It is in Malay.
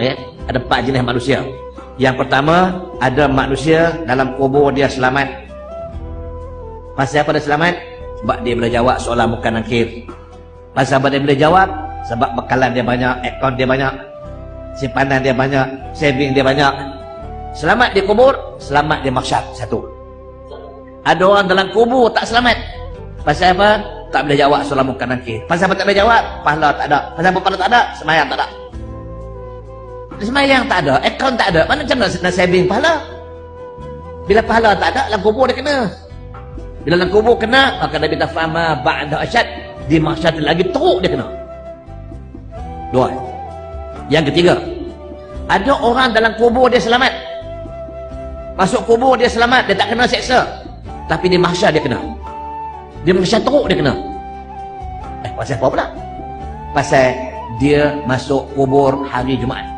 Ya, ada 4 jenis manusia. Yang pertama, ada manusia dalam kubur dia selamat. Pasal apa dia selamat? Sebab dia boleh jawab soalan bukan nakir. Pasal apa dia boleh jawab? Sebab bekalan dia banyak, akaun dia banyak, simpanan dia banyak, saving dia banyak. Selamat di kubur, selamat di mahsyar. Satu. Ada orang dalam kubur tak selamat. Pasal apa? Tak boleh jawab soalan bukan nakir. Pasal apa tak boleh jawab? Pahala tak ada. Pasal apa pahala tak ada? Semayang tak ada. Semayang tak ada, akaun tak ada, mana macam nak saving pahala? Bila pahala tak ada, dalam kubur dia kena. Bila dalam kubur kena, maka Nabi tafahama ba'da asyad, di mahsyar lagi teruk dia kena. 2. Yang ketiga, ada orang dalam kubur dia selamat. Masuk kubur dia selamat, dia tak kena seksa. Tapi di mahsyar dia kena. Di mahsyar teruk dia kena. Pasal apa pula? Pasal dia masuk kubur hari Jumaat.